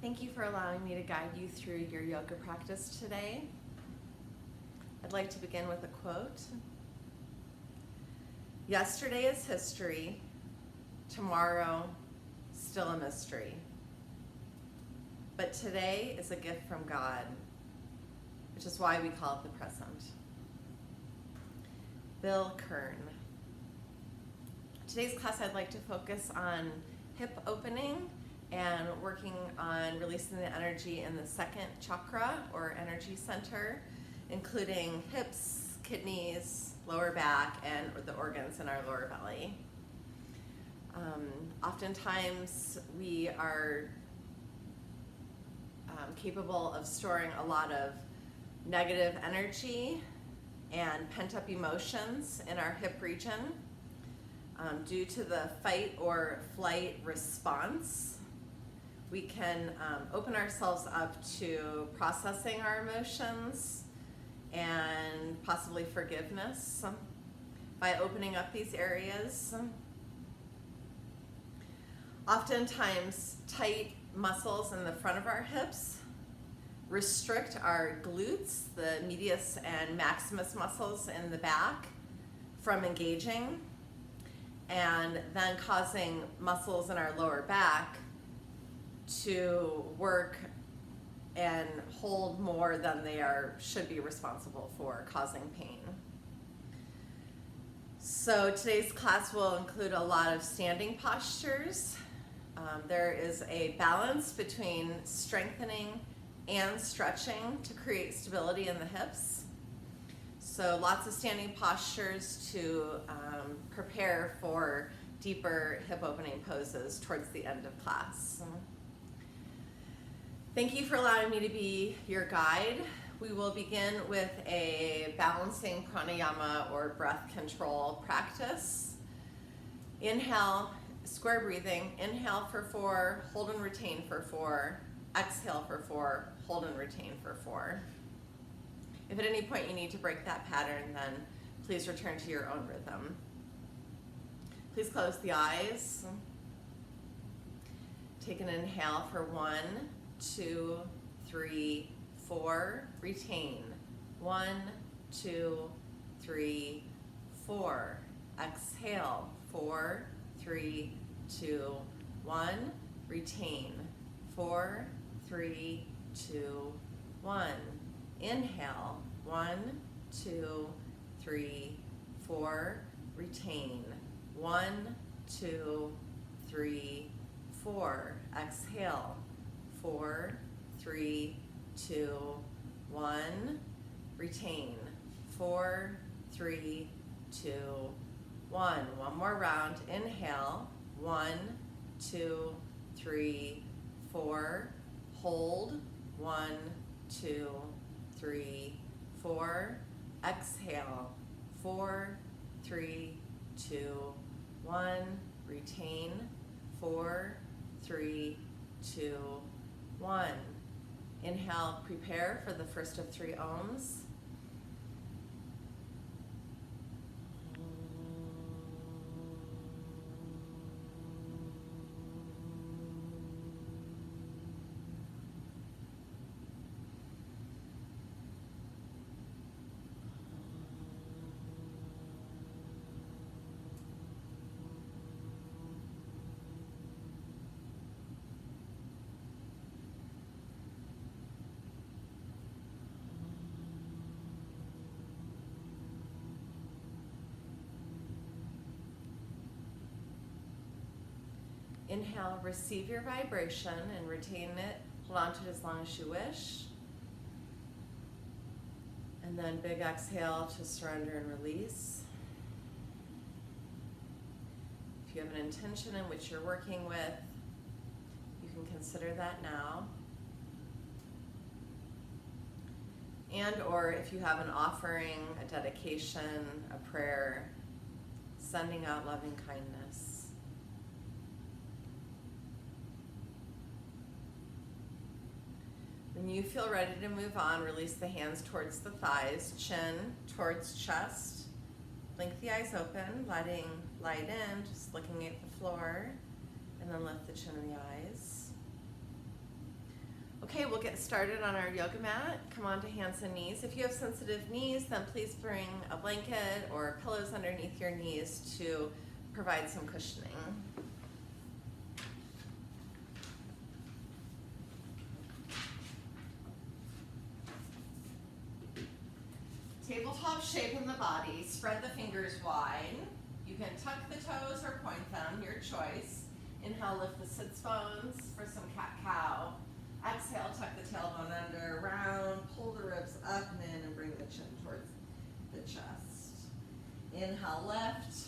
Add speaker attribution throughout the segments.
Speaker 1: Thank you for allowing me to guide you through your yoga practice today. I'd like to begin with a quote. Yesterday is history, tomorrow still a mystery. But today is a gift from God, which is why we call it the present. Bill Kern. Today's class I'd like to focus on hip opening and working on releasing the energy in the second chakra or energy center, including hips, kidneys, lower back, and the organs in our lower belly. Oftentimes we are capable of storing a lot of negative energy and pent-up emotions in our hip region due to the fight or flight response. We can open ourselves up to processing our emotions and possibly forgiveness by opening up these areas. Oftentimes, tight muscles in the front of our hips restrict our glutes, the medius and maximus muscles in the back, from engaging, and then causing muscles in our lower back to work and hold more than they should be responsible for, causing pain. So today's class will include a lot of standing postures. There is a balance between strengthening and stretching to create stability in the hips. So lots of standing postures to prepare for deeper hip opening poses towards the end of class. Thank you for allowing me to be your guide. We will begin with a balancing pranayama or breath control practice. Inhale, square breathing. Inhale for 4, hold and retain for 4. Exhale for 4, hold and retain for 4. If at any point you need to break that pattern, then please return to your own rhythm. Please close the eyes. Take an inhale for 1, 2, 3, 4. Retain. 1, 2, 3, 4. Exhale. 4, 3, 2, 1. Retain. 4, 3, 2, 1. Inhale. 1, 2, 3, 4. Retain. 1, 2, 3, 4. Exhale. 4, 3, 2, 1. Retain. 4, 3, 2, 1. One more round. Inhale. 1, 2, 3, 4. Hold. 1, 2, 3, 4. Exhale. 4, 3, 2, 1. Retain. 4, 3, 2, 1. Inhale, prepare for the first of 3 ohms. Inhale, receive your vibration and retain it. Hold on to it as long as you wish. And then big exhale to surrender and release. If you have an intention in which you're working with, you can consider that now. And or if you have an offering, a dedication, a prayer, sending out loving kindness. When you feel ready to move on, release the hands towards the thighs, chin towards chest. Blink the eyes open, letting light in, just looking at the floor, and then lift the chin and the eyes. Okay, we'll get started on our yoga mat. Come on to hands and knees. If you have sensitive knees, then please bring a blanket or pillows underneath your knees to provide some cushioning. Tabletop shape in the body. Spread the fingers wide. You can tuck the toes or point them, your choice. Inhale, lift the sits bones for some cat-cow. Exhale, tuck the tailbone under, round, pull the ribs up and in, and bring the chin towards the chest. Inhale, lift,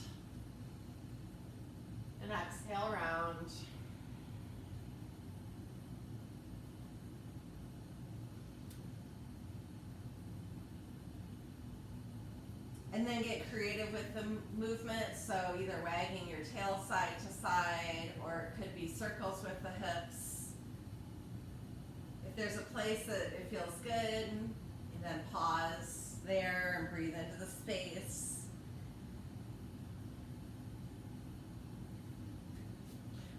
Speaker 1: and exhale, round. And then get creative with the movement, so either wagging your tail side to side, or it could be circles with the hips. If there's a place that it feels good, then pause there and breathe into the space.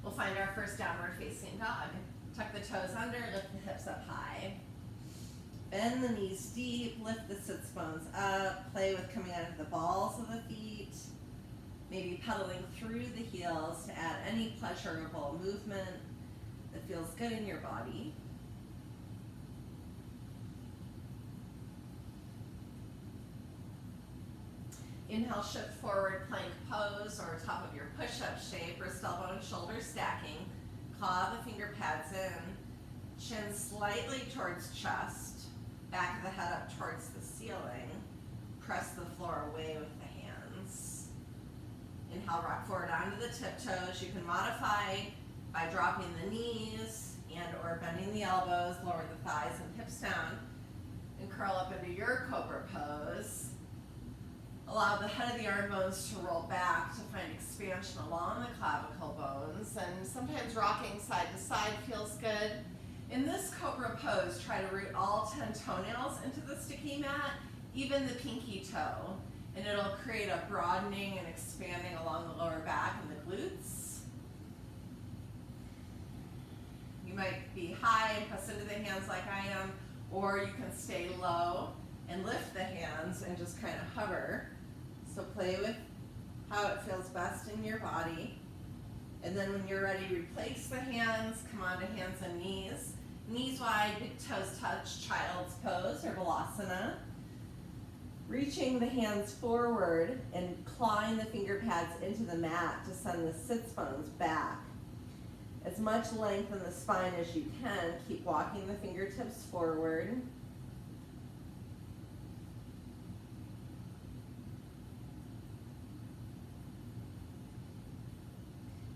Speaker 1: We'll find our first downward facing dog. Tuck the toes under, lift the hips up high. Bend the knees deep, lift the sits bones up, play with coming out of the balls of the feet, maybe pedaling through the heels to add any pleasurable movement that feels good in your body. Inhale, shift forward, plank pose, or top of your push-up shape, wrist, elbow, and shoulder stacking. Claw the finger pads in, chin slightly towards chest, back of the head up towards the ceiling. Press the floor away with the hands. Inhale, rock forward onto the tiptoes. You can modify by dropping the knees and or bending the elbows, lower the thighs and hips down, and curl up into your Cobra pose. Allow the head of the arm bones to roll back to find expansion along the clavicle bones, and sometimes rocking side to side feels good. In this Cobra pose, try to root all 10 toenails into the sticky mat, even the pinky toe, and it'll create a broadening and expanding along the lower back and the glutes. You might be high and press into the hands like I am, or you can stay low and lift the hands and just kind of hover. So play with how it feels best in your body. And then when you're ready, replace the hands, come on to hands and knees. Knees wide, big toes touch, child's pose or Balasana. Reaching the hands forward and clawing the finger pads into the mat to send the sits bones back. As much length in the spine as you can. Keep walking the fingertips forward.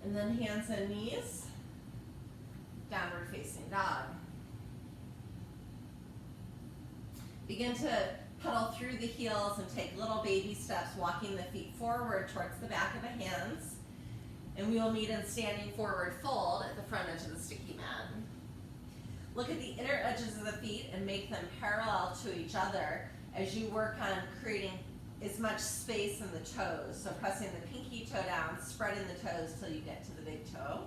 Speaker 1: And then hands and knees, downward facing dog. Begin to pedal through the heels and take little baby steps, walking the feet forward towards the back of the hands. And we will meet in standing forward fold at the front edge of the sticky mat. Look at the inner edges of the feet and make them parallel to each other as you work on creating as much space in the toes. So pressing the pinky toe down, spreading the toes till you get to the big toe.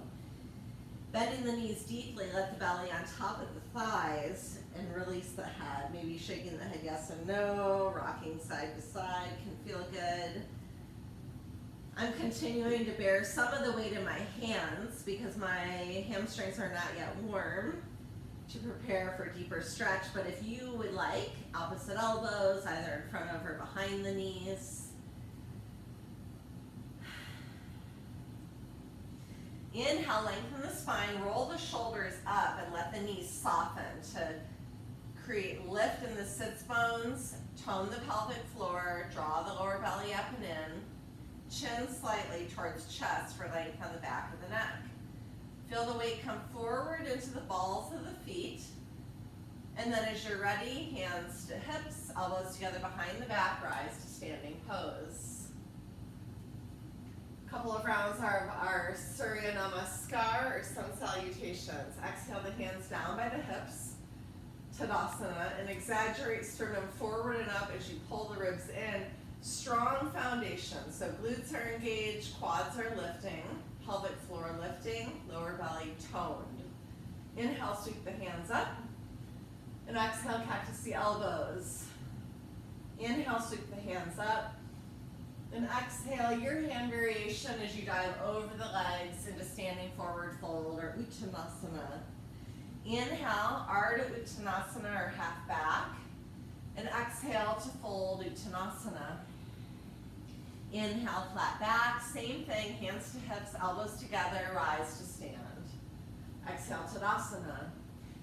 Speaker 1: Bending the knees deeply, let the belly on top of the thighs and release the head. Maybe shaking the head yes and no, rocking side to side can feel good. I'm continuing to bear some of the weight in my hands because my hamstrings are not yet warm to prepare for a deeper stretch, but if you would like, opposite elbows, either in front of or behind the knees. Inhale, lengthen the spine, roll the shoulders up and let the knees soften to create lift in the sits bones, tone the pelvic floor, draw the lower belly up and in, chin slightly towards chest for length on the back of the neck. Feel the weight come forward into the balls of the feet. And then as you're ready, hands to hips, elbows together behind the back, rise to standing pose. A couple of rounds are our Surya Namaskar or sun salutations. Exhale the hands down by the hips, Tadasana, and exaggerate sternum forward and up as you pull the ribs in. Strong foundation, so glutes are engaged, quads are lifting, pelvic floor lifting, lower belly toned. Inhale, sweep the hands up. And exhale, cactus the elbows. Inhale, sweep the hands up. And exhale, your hand variation as you dive over the legs into standing forward fold or Uttanasana. Inhale, Ardha Uttanasana or half back. And exhale to fold Uttanasana. Inhale, flat back, same thing, hands to hips, elbows together, rise to stand. Exhale, Tadasana.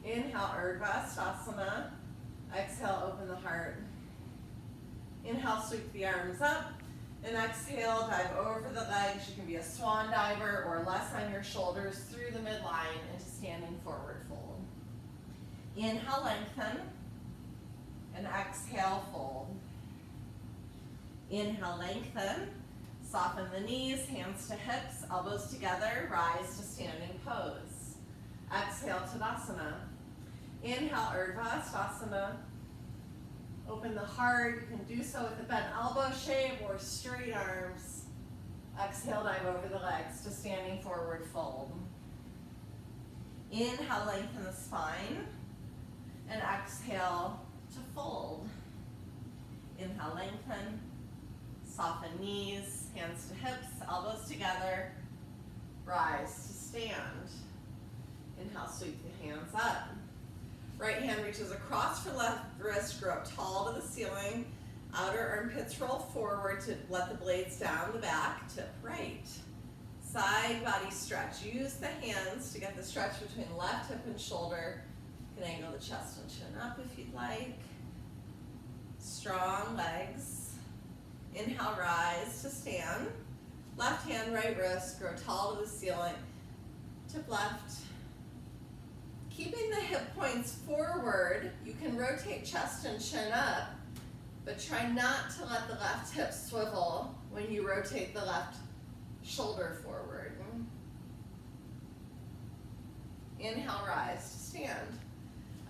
Speaker 1: Inhale, Ardha Stasana. Exhale, open the heart. Inhale, sweep the arms up. And exhale, dive over the legs. You can be a swan diver or less on your shoulders through the midline into standing forward fold. Inhale, lengthen. And exhale, fold. Inhale, lengthen. Soften the knees, hands to hips, elbows together, rise to standing pose. Exhale, Tadasana. Inhale, Ardha Stasana. Open the heart. You can do so with the bent elbow shape or straight arms. Exhale, dive over the legs to standing forward fold. Inhale, lengthen the spine. And exhale to fold. Inhale, lengthen. Soften knees, hands to hips, elbows together. Rise to stand. Inhale, sweep the hands up. Right hand reaches across for left wrist, grow up tall to the ceiling. Outer armpits roll forward to let the blades down the back, tip right. Side body stretch. Use the hands to get the stretch between left hip and shoulder. You can angle the chest and chin up if you'd like. Strong legs. Inhale, rise to stand. Left hand, right wrist, grow tall to the ceiling. Tip left. Keeping the hip points forward, you can rotate chest and chin up, but try not to let the left hip swivel when you rotate the left shoulder forward. Inhale, rise to stand.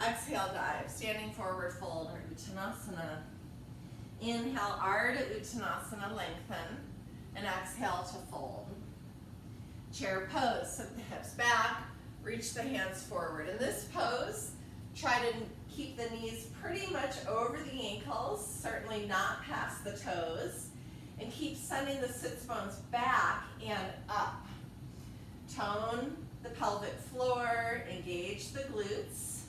Speaker 1: Exhale, dive, standing forward fold or Uttanasana. Inhale, Ardha Uttanasana, lengthen, and exhale to fold. Chair pose, sit the hips back, reach the hands forward. In this pose, try to keep the knees pretty much over the ankles, certainly not past the toes, and keep sending the sits bones back and up. Tone the pelvic floor, engage the glutes,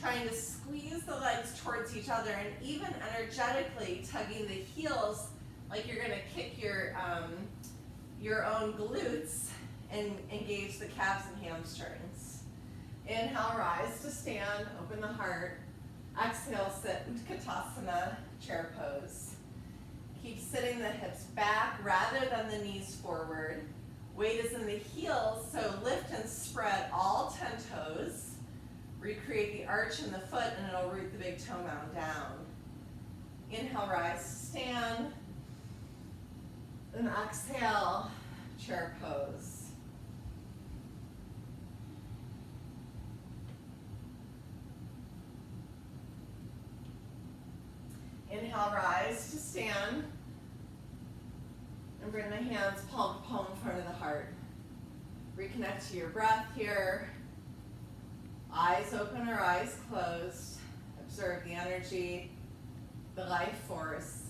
Speaker 1: trying to squeeze the legs towards each other and even energetically tugging the heels like you're going to kick your own glutes and engage the calves and hamstrings. Inhale, rise to stand, open the heart. Exhale, sit Utkatasana, chair pose. Keep sitting the hips back rather than the knees forward. Weight is in the heels, so lift and spread all 10 toes. Recreate the arch in the foot and it'll root the big toe mound down. Inhale, rise to stand. And exhale, chair pose. Inhale, rise to stand. And bring the hands palm to palm in front of the heart. Reconnect to your breath here. Eyes open or eyes closed. Observe the energy, the life force.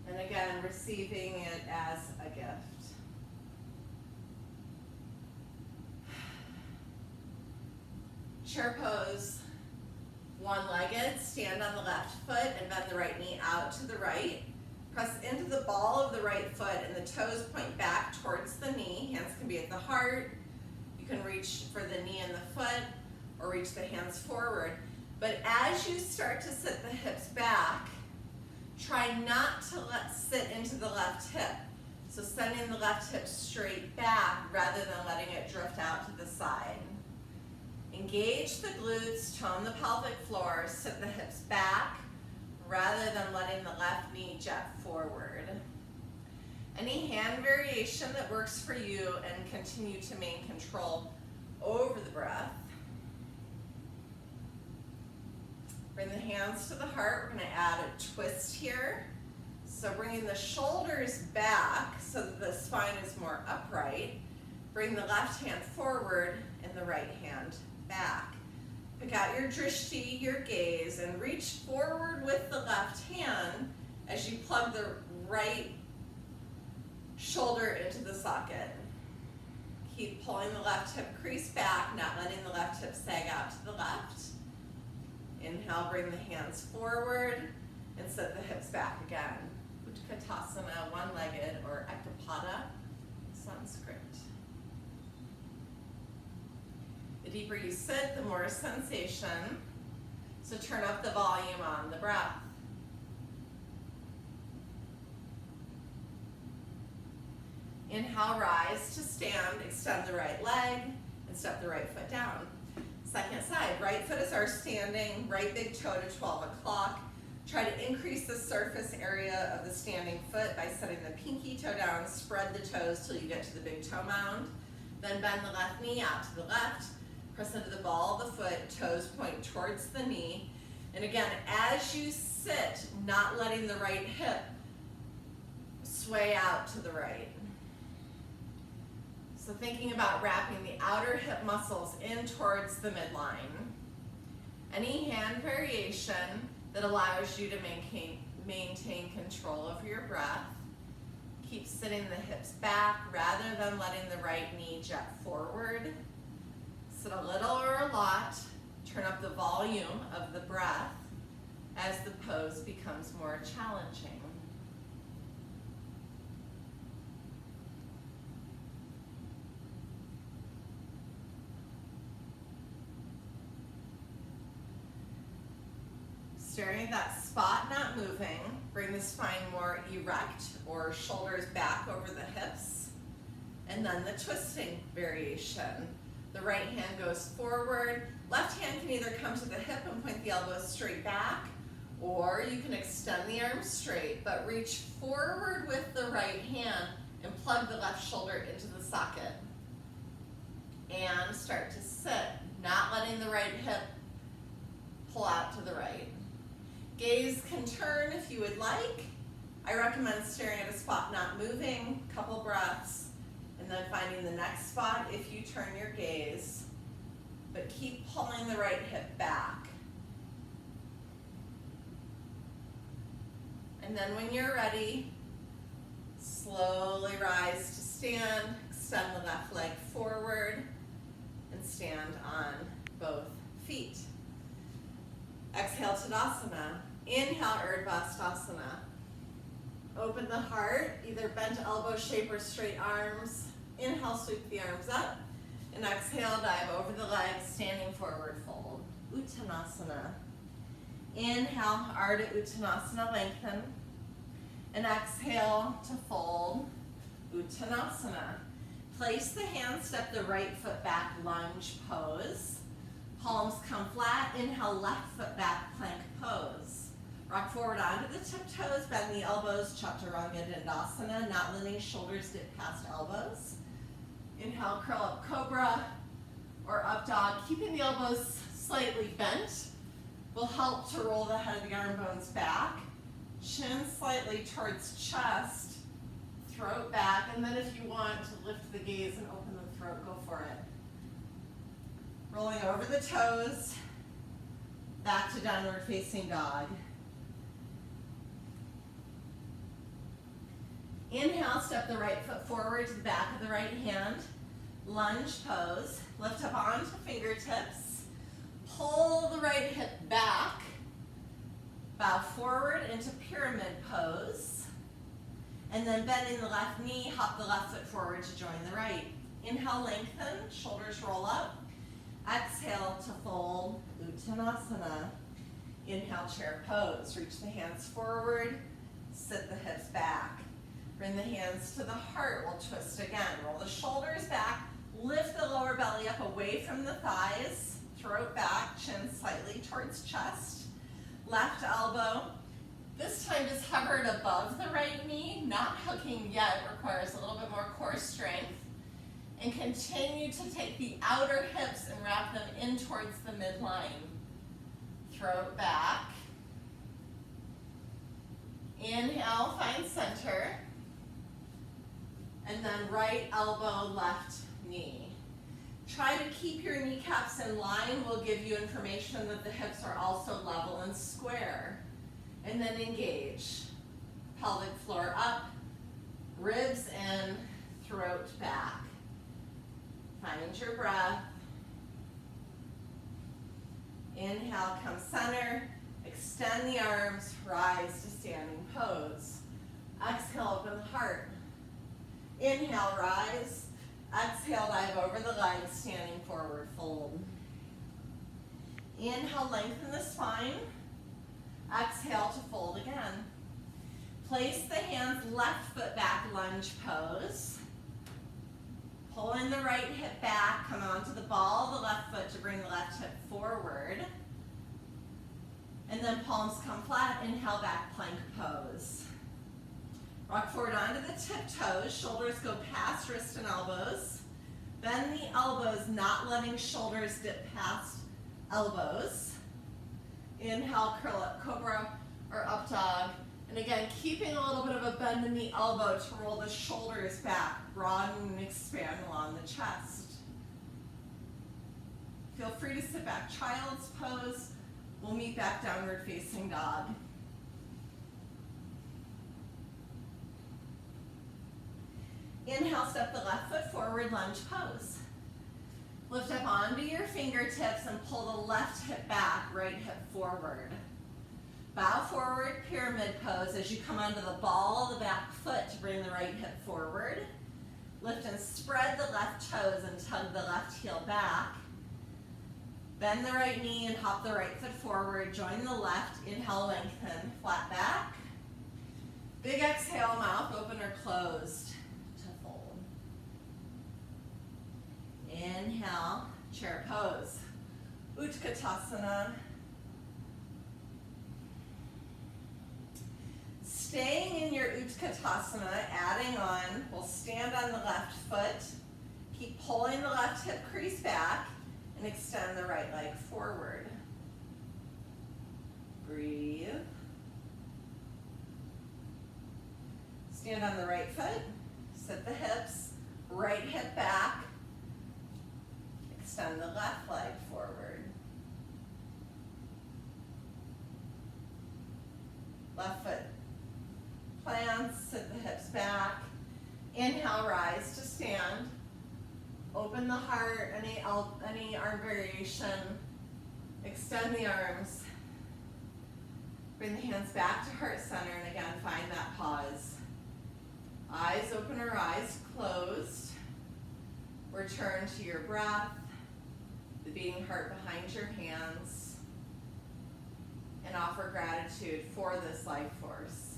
Speaker 1: And again, receiving it as a gift. Chair pose. One-legged, stand on the left foot and bend the right knee out to the right. Press into the ball of the right foot and the toes point back towards the knee. Hands can be at the heart. You can reach for the knee and the foot or reach the hands forward. But as you start to sit the hips back, try not to sit into the left hip. So sending the left hip straight back rather than letting it drift out to the side. Engage the glutes, tone the pelvic floor, sit the hips back rather than letting the left knee jet forward. Any hand variation that works for you and continue to maintain control over the breath. Bring the hands to the heart. We're going to add a twist here. So bringing the shoulders back so that the spine is more upright. Bring the left hand forward and the right hand back. Pick out your drishti, your gaze, and reach forward with the left hand as you plug the right shoulder into the socket. Keep pulling the left hip crease back, not letting the left hip sag out to the left. Inhale, bring the hands forward and set the hips back again. Utkatasana, one-legged, or Ekapada, Sanskrit. The deeper you sit, the more sensation. So turn up the volume on the breath. Inhale, rise to stand, extend the right leg, and step the right foot down. Second side, right foot is our standing, right big toe to 12 o'clock. Try to increase the surface area of the standing foot by setting the pinky toe down, spread the toes till you get to the big toe mound. Then bend the left knee out to the left, press into the ball of the foot, toes point towards the knee. And again, as you sit, not letting the right hip sway out to the right. So thinking about wrapping the outer hip muscles in towards the midline. Any hand variation that allows you to maintain control over your breath. Keep sitting the hips back rather than letting the right knee jet forward. Sit a little or a lot. Turn up the volume of the breath as the pose becomes more challenging. Staring at that spot, not moving. Bring the spine more erect or shoulders back over the hips. And then the twisting variation. The right hand goes forward. Left hand can either come to the hip and point the elbows straight back, or you can extend the arms straight, but reach forward with the right hand and plug the left shoulder into the socket. And start to sit, not letting the right hip pull out to the right. Gaze can turn if you would like. I recommend staring at a spot not moving, couple breaths, and then finding the next spot if you turn your gaze. But keep pulling the right hip back. And then when you're ready, slowly rise to stand, extend the left leg forward, and stand on both feet. Exhale, Tadasana. Inhale, Urdhva. Open the heart, either bent elbow shape or straight arms. Inhale, sweep the arms up. And exhale, dive over the legs, standing forward fold. Uttanasana. Inhale, Ardha Uttanasana, lengthen. And exhale to fold, Uttanasana. Place the hands, step the right foot back, lunge pose. Palms come flat, inhale, left foot back, plank pose. Rock forward onto the tiptoes, bend the elbows, Chaturanga Dandasana, not letting shoulders dip past elbows. Inhale, curl up Cobra or up dog. Keeping the elbows slightly bent will help to roll the head of the arm bones back. Chin slightly towards chest, throat back, and then if you want to lift the gaze and open the throat, go for it. Rolling over the toes, back to downward facing dog. Inhale, step the right foot forward to the back of the right hand. Lunge pose. Lift up onto fingertips. Pull the right hip back. Bow forward into pyramid pose. And then bending the left knee, hop the left foot forward to join the right. Inhale, lengthen, shoulders roll up. Exhale to fold, Uttanasana. Inhale, chair pose. Reach the hands forward, sit the hips back. Bring the hands to the heart, we'll twist again. Roll the shoulders back, lift the lower belly up away from the thighs, throat back, chin slightly towards chest. Left elbow, this time just hovered above the right knee, not hooking yet, requires a little bit more core strength. And continue to take the outer hips and wrap them in towards the midline. Throat back. Inhale, find center. And then right elbow, left knee. Try to keep your kneecaps in line. We'll give you information that the hips are also level and square. And then engage. Pelvic floor up, ribs in, throat back. Find your breath. Inhale, come center. Extend the arms, rise to standing pose. Exhale, open the heart. Inhale, rise. Exhale, dive over the legs, standing forward fold. Inhale, lengthen the spine. Exhale to fold again. Place the hands left foot back, lunge pose. Pulling the right hip back, come onto the ball of the left foot to bring the left hip forward. And then palms come flat, inhale, back plank pose. Rock forward onto the tiptoes, shoulders go past wrist and elbows. Bend the elbows, not letting shoulders dip past elbows. Inhale, curl up, Cobra or up dog. And again, keeping a little bit of a bend in the elbow to roll the shoulders back, broaden and expand along the chest. Feel free to sit back, child's pose. We'll meet back downward facing dog. Inhale, step the left foot forward, lunge pose. Lift up onto your fingertips and pull the left hip back, right hip forward. Bow forward, pyramid pose as you come onto the ball of the back foot to bring the right hip forward. Lift and spread the left toes and tug the left heel back. Bend the right knee and hop the right foot forward. Join the left. Inhale, lengthen, flat back. Big exhale, mouth open or closed to fold. Inhale, chair pose. Utkatasana. Staying in your Utkatasana, adding on, we'll stand on the left foot. Keep pulling the left hip crease back and extend the right leg forward. Breathe. Stand on the right foot, sit the hips, right hip back, extend the left leg forward. Left foot plants, sit the hips back. Inhale, rise to stand. Open the heart, any arm variation. Extend the arms. Bring the hands back to heart center, and again, find that pause. Eyes open or eyes closed. Return to your breath, the beating heart behind your hands, and offer gratitude for this life force.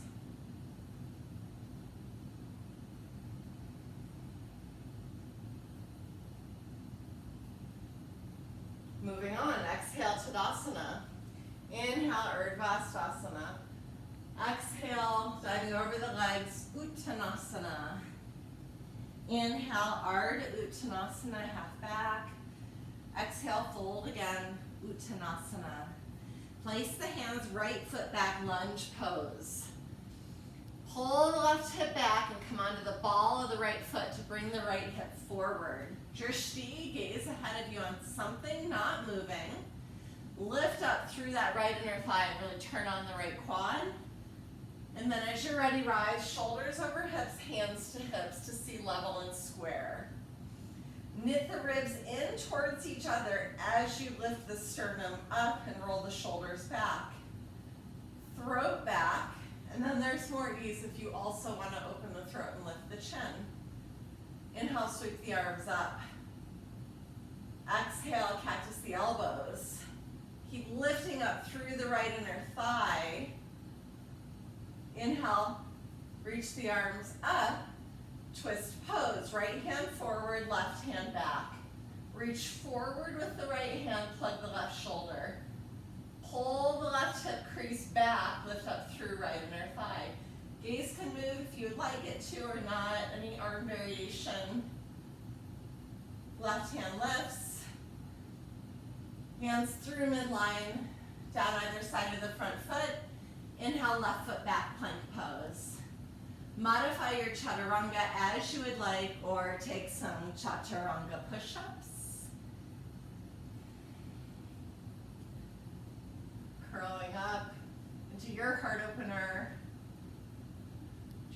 Speaker 1: Moving on, exhale, Tadasana. Inhale, Urdhva. Exhale, diving over the legs, Uttanasana. Inhale, Ardha Uttanasana, half back. Exhale, fold again, Uttanasana. Place the hands right foot back, lunge pose. Pull the left hip back and come onto the ball of the right foot to bring the right hip forward. Drishti, gaze ahead of you on something not moving. Lift up through that right inner thigh and really turn on the right quad. And then as you're ready, rise, shoulders over hips, hands to hips to see level and square. Knit the ribs in towards each other as you lift the sternum up and roll the shoulders back. Throat back, and then there's more ease if you also want to open the throat and lift the chin. Inhale, sweep the arms up. Exhale, cactus the elbows. Keep lifting up through the right inner thigh. Inhale, reach the arms up. Twist pose, right hand forward, left hand back. Reach forward with the right hand, plug the left shoulder. Pull the left hip crease back, lift up through right inner thigh. Gaze can move if you'd like it to or not, any arm variation. Left hand lifts. Hands through midline, down either side of the front foot. Inhale, left foot back plank pose. Modify your chaturanga as you would like, or take some chaturanga push-ups. Curling up into your heart opener.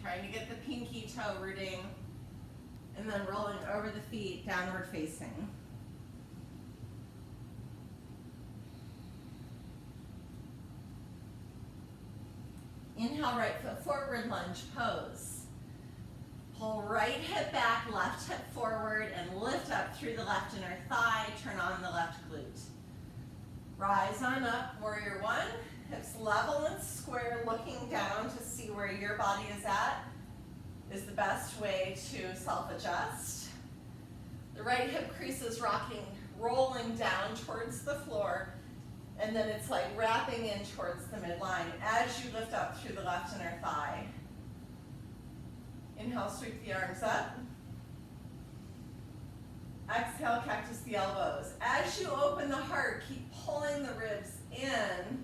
Speaker 1: Trying to get the pinky toe rooting. And then rolling over the feet, downward facing. Inhale, right foot forward, lunge pose. Pull right hip back, left hip forward, and lift up through the left inner thigh. Turn on the left glute. Rise on up, warrior one. Hips level and square, looking down to see where your body is at is the best way to self-adjust. The right hip crease is rocking, rolling down towards the floor. And then it's like wrapping in towards the midline as you lift up through the left inner thigh. Inhale, sweep the arms up. Exhale, cactus the elbows. As you open the heart, keep pulling the ribs in,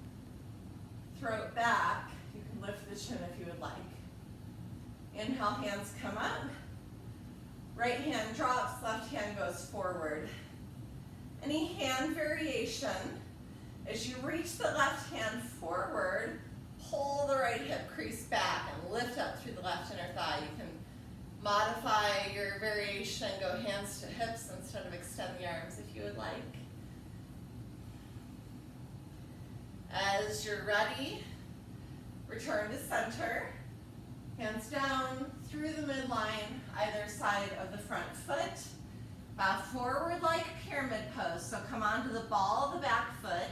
Speaker 1: throat back. You can lift the chin if you would like. Inhale, hands come up. Right hand drops, left hand goes forward. Any hand variation. As you reach the left hand forward, pull the right hip crease back and lift up through the left inner thigh. You can modify your variation, go hands to hips instead of extend the arms if you would like. As you're ready, return to center. Hands down through the midline, either side of the front foot. Bow forward like pyramid pose. So come onto the ball of the back foot.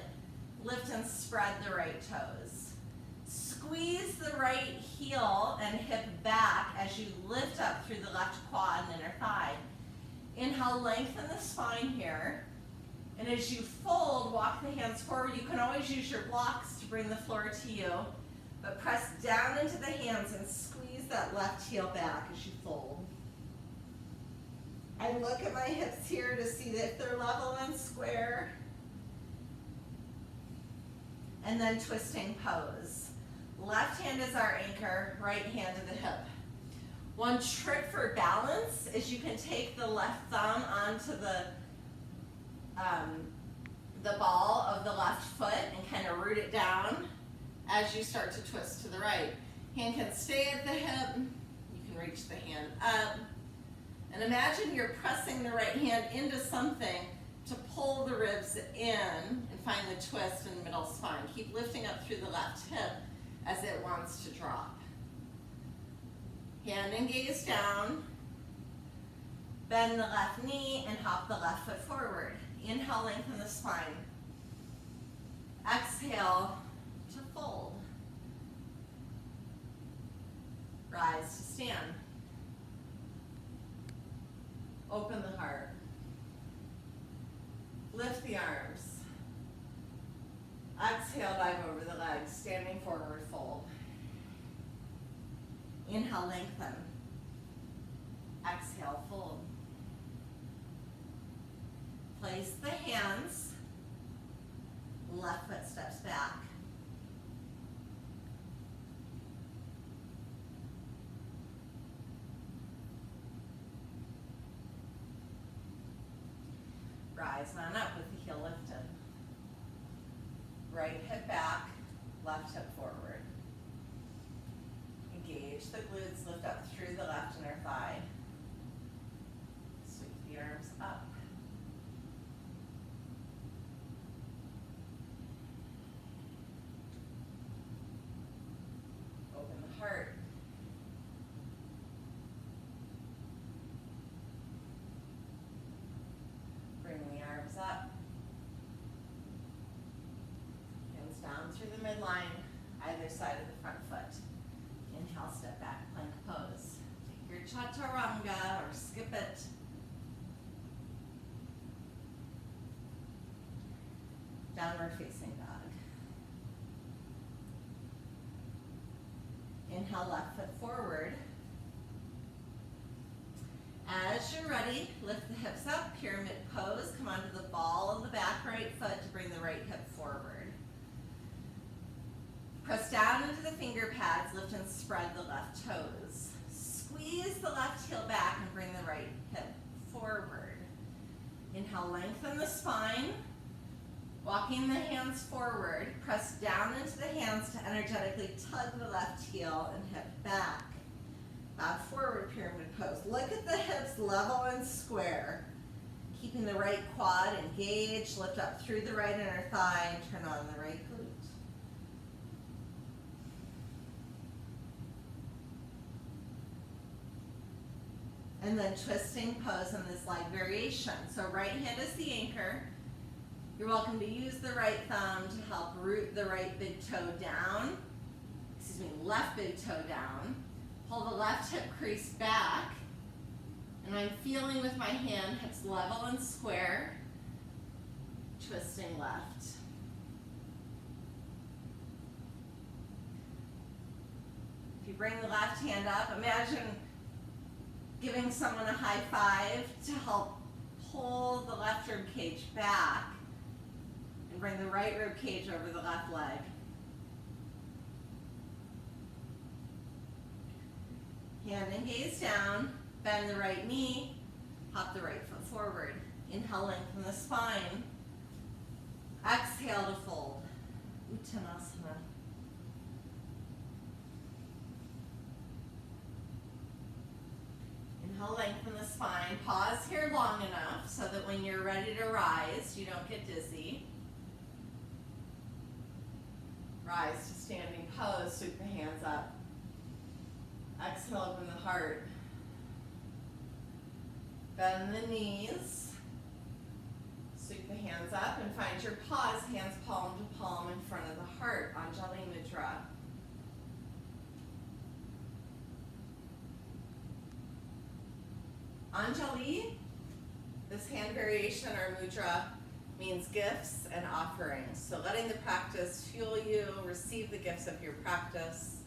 Speaker 1: Lift and spread the right toes. Squeeze the right heel and hip back as you lift up through the left quad and inner thigh. Inhale, lengthen the spine here. And as you fold, walk the hands forward. You can always use your blocks to bring the floor to you, but press down into the hands and squeeze that left heel back as you fold. I look at my hips here to see that they're level and square. And then twisting pose. Left hand is our anchor, right hand to the hip. One trick for balance is you can take the left thumb onto the ball of the left foot and kind of root it down as you start to twist to the right. Hand can stay at the hip. You can reach the hand up. And imagine you're pressing the right hand into something to pull the ribs in and find the twist in the middle spine. Keep lifting up through the left hip as it wants to drop. Hand and gaze down. Bend the left knee and hop the left foot forward. Inhale, lengthen the spine. Exhale to fold. Rise to stand. Open the heart. Lift the arms. Exhale, dive over the legs, standing forward, fold. Inhale, lengthen. Exhale, fold. Place the hands. Left foot steps back. Rise on up with the heel lifted. Right hip back, left hip forward. Engage the glutes, lift up through the left inner thigh. Sweep the arms up. Open the heart. Bring the arms up. Hands down through the midline, either side of the front foot. Inhale, step back, plank pose. Take your chaturanga or skip it. Downward facing dog. Inhale, left foot forward. As you're ready, lift the hips up, pyramid pose. Come onto the ball of the back right foot to bring the right hip forward. Press down into the finger pads, lift and spread the left toes. squeeze the left heel back and bring the right hip forward. Inhale, lengthen the spine. Walking the hands forward, press down into the hands to energetically tug the left heel and hip back. Back forward, pyramid pose. Look at the hips level and square. Keeping the right quad engaged, lift up through the right inner thigh and turn on the right glute. And then twisting pose in this leg variation. So right hand is the anchor. You're welcome to use the right thumb to help root the right big toe down. Left big toe down. Pull the left hip crease back. And I'm feeling with my hand, hips level and square. Twisting left. If you bring the left hand up, imagine giving someone a high five to help pull the left rib cage back. Bring the right rib cage over the left leg. Hand and gaze down, bend the right knee, hop the right foot forward. Inhale, lengthen the spine. Exhale to fold. Uttanasana. Inhale, lengthen the spine. Pause here long enough so that when you're ready to rise, you don't get dizzy. Rise to standing pose, sweep the hands up. Exhale, open the heart. Bend the knees. Sweep the hands up and find your pause, hands palm to palm in front of the heart, Anjali Mudra. Anjali, this hand variation or mudra, means gifts and offerings. So letting the practice fuel you, receive the gifts of your practice.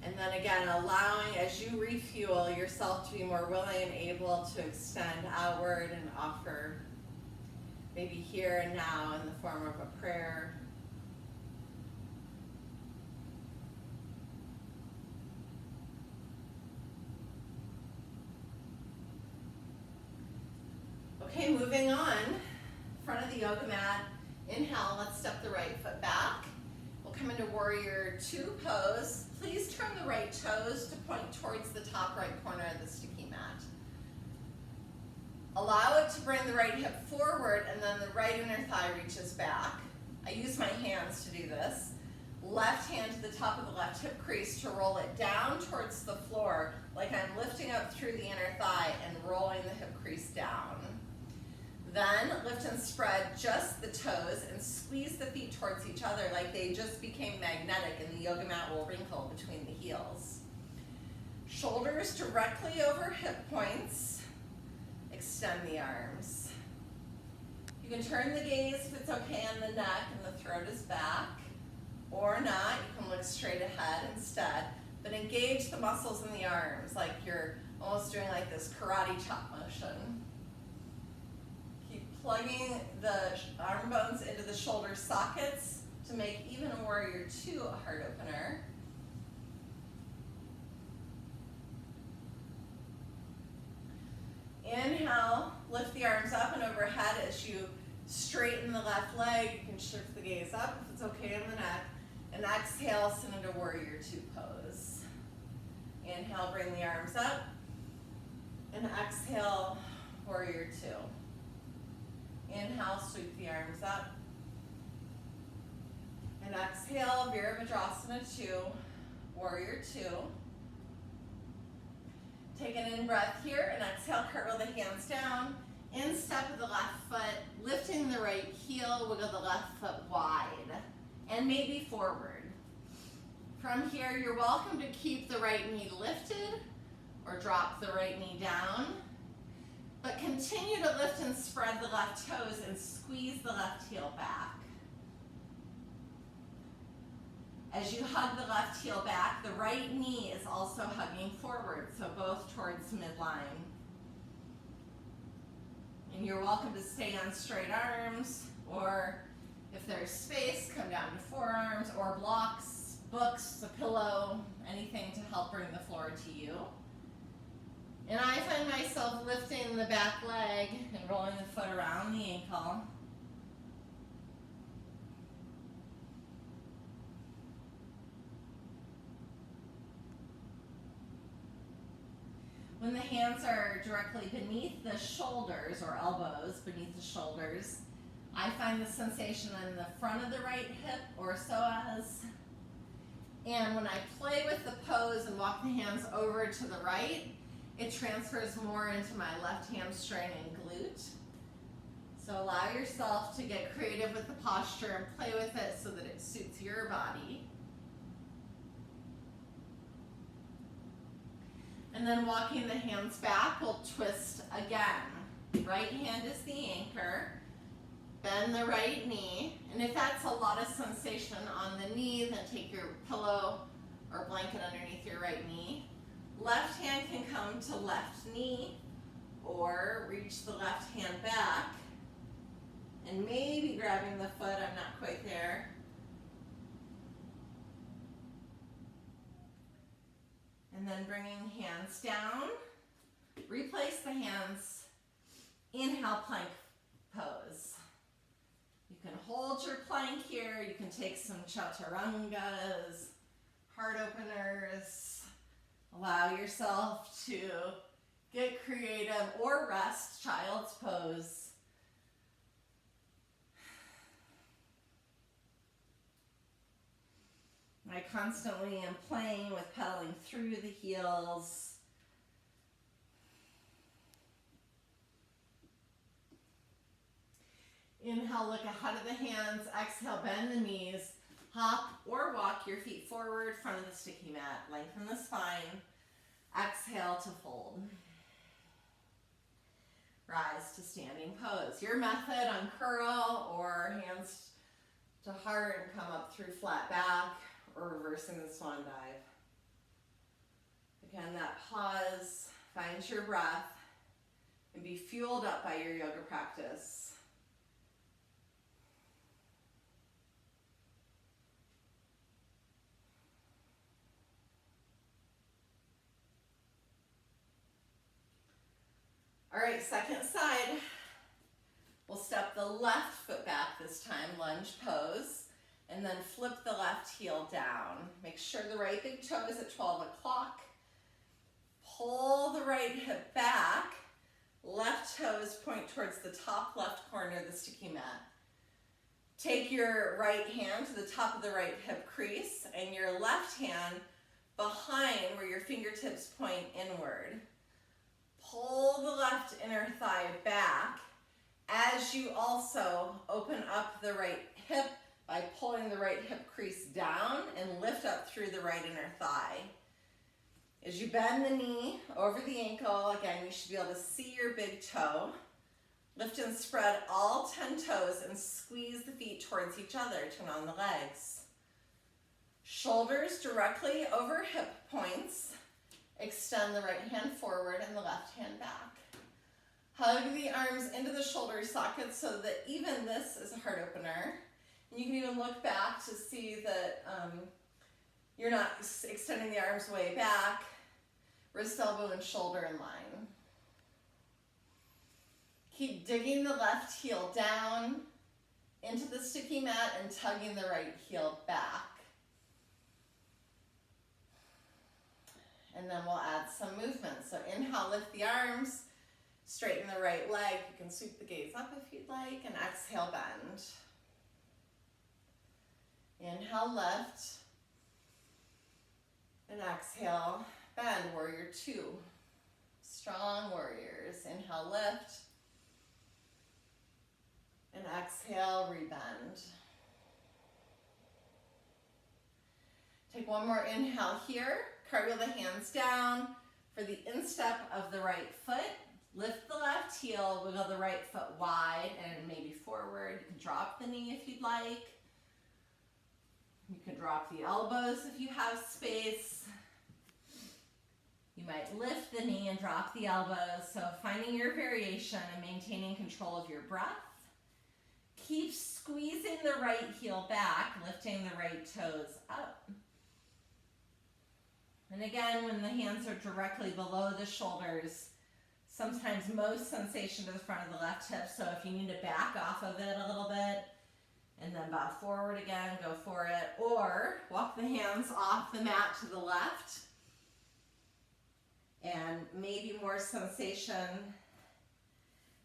Speaker 1: And then again, allowing as you refuel yourself to be more willing and able to extend outward and offer, maybe here and now in the form of a prayer. Okay, moving on, front of the yoga mat, inhale, let's step the right foot back. We'll come into warrior two pose. Please turn the right toes to point towards the top right corner of the sticky mat. Allow it to bring the right hip forward and then the right inner thigh reaches back. I use my hands to do this. Left hand to the top of the left hip crease to roll it down towards the floor like I'm lifting up through the inner thigh and rolling the hip crease down. Then lift and spread just the toes and squeeze the feet towards each other like they just became magnetic and the yoga mat will wrinkle between the heels. Shoulders directly over hip points. Extend the arms. You can turn the gaze if it's okay on the neck and the throat is back. Or not, you can look straight ahead instead. But engage the muscles in the arms like you're almost doing like this karate chop motion. Plugging the arm bones into the shoulder sockets to make even a warrior two a heart opener. Inhale, lift the arms up and overhead as you straighten the left leg. You can shift the gaze up if it's okay on the neck. And exhale, send into warrior two pose. Inhale, bring the arms up. And exhale, warrior two. Inhale, sweep the arms up. And exhale, Virabhadrasana 2, warrior 2. Take an in breath here and exhale, curl the hands down. Instep of the left foot, lifting the right heel, wiggle the left foot wide. And maybe forward. From here, you're welcome to keep the right knee lifted or drop the right knee down. But continue to lift and spread the left toes and squeeze the left heel back. As you hug the left heel back, the right knee is also hugging forward, so both towards midline. And you're welcome to stay on straight arms, or if there's space, come down to forearms or blocks, books, a pillow, anything to help bring the floor to you. And I find myself lifting the back leg and rolling the foot around the ankle. When the hands are directly beneath the shoulders or elbows, beneath the shoulders, I find the sensation in the front of the right hip or psoas. And when I play with the pose and walk the hands over to the right, it transfers more into my left hamstring and glute. So allow yourself to get creative with the posture and play with it so that it suits your body. And then walking the hands back, we'll twist again. Right hand is the anchor. Bend the right knee. And if that's a lot of sensation on the knee, then take your pillow or blanket underneath your right knee. Left hand can come to left knee or reach the left hand back and maybe grabbing the foot. I'm not quite there. And then bringing hands down. Replace the hands. Inhale, plank pose. You can hold your plank here. You can take some chaturangas, heart openers. Allow yourself to get creative or rest, child's pose. I constantly am playing with pedaling through the heels. Inhale, look ahead of the hands. Exhale, bend the knees. Hop or walk your feet forward, front of the sticky mat. Lengthen the spine. Exhale to fold. Rise to standing pose. Your method, uncurl or hands to heart and come up through flat back or reversing the swan dive. Again, that pause, find your breath, and be fueled up by your yoga practice. All right, second side. We'll step the left foot back this time, lunge pose, and then flip the left heel down. Make sure the right big toe is at 12 o'clock. Pull the right hip back. Left toes point towards the top left corner of the sticky mat. Take your right hand to the top of the right hip crease and your left hand behind where your fingertips point inward. Pull the left inner thigh back as you also open up the right hip by pulling the right hip crease down and lift up through the right inner thigh. As you bend the knee over the ankle, again, you should be able to see your big toe. Lift and spread all 10 toes and squeeze the feet towards each other. Turn on the legs. Shoulders directly over hip points. Extend the right hand forward and the left hand back. Hug the arms into the shoulder sockets so that even this is a heart opener. And you can even look back to see that you're not extending the arms way back. Wrist, elbow, and shoulder in line. Keep digging the left heel down into the sticky mat and tugging the right heel back. And then we'll add some movement. So inhale, lift the arms, straighten the right leg. You can sweep the gaze up if you'd like, and exhale, bend. Inhale, lift, and exhale, bend, warrior two. Strong warriors. Inhale, lift, and exhale, rebend. Take one more inhale here. Cartwheel the hands down for the instep of the right foot. Lift the left heel, wiggle the right foot wide and maybe forward. You can drop the knee if you'd like. You can drop the elbows if you have space. You might lift the knee and drop the elbows. So finding your variation and maintaining control of your breath. Keep squeezing the right heel back, lifting the right toes up. And again, when the hands are directly below the shoulders, sometimes most sensation to the front of the left hip. So if you need to back off of it a little bit and then bow forward again, go for it. Or walk the hands off the mat to the left and maybe more sensation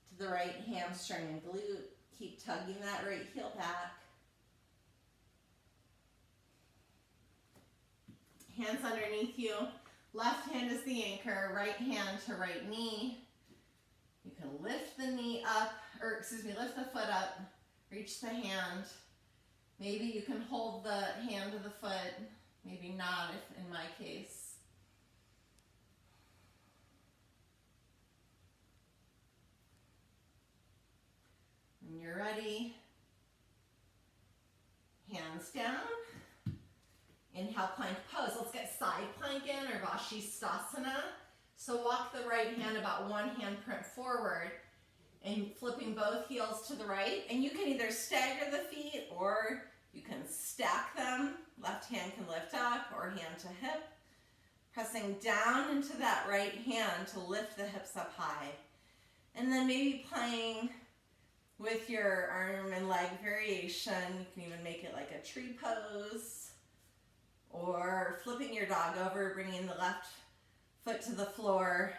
Speaker 1: to the right hamstring and glute. Keep tugging that right heel back. Hands underneath you. Left hand is the anchor, right hand to right knee. You can lift the knee up, lift the foot up, reach the hand. Maybe you can hold the hand of the foot, maybe not if in my case. When you're ready, hands down. Inhale, plank pose. Let's get side plank in, or Vashisthasana. So walk the right hand about one handprint forward and flipping both heels to the right. And you can either stagger the feet or you can stack them. Left hand can lift up or hand to hip. Pressing down into that right hand to lift the hips up high. And then maybe playing with your arm and leg variation. You can even make it like a tree pose. Or flipping your dog over, bringing the left foot to the floor,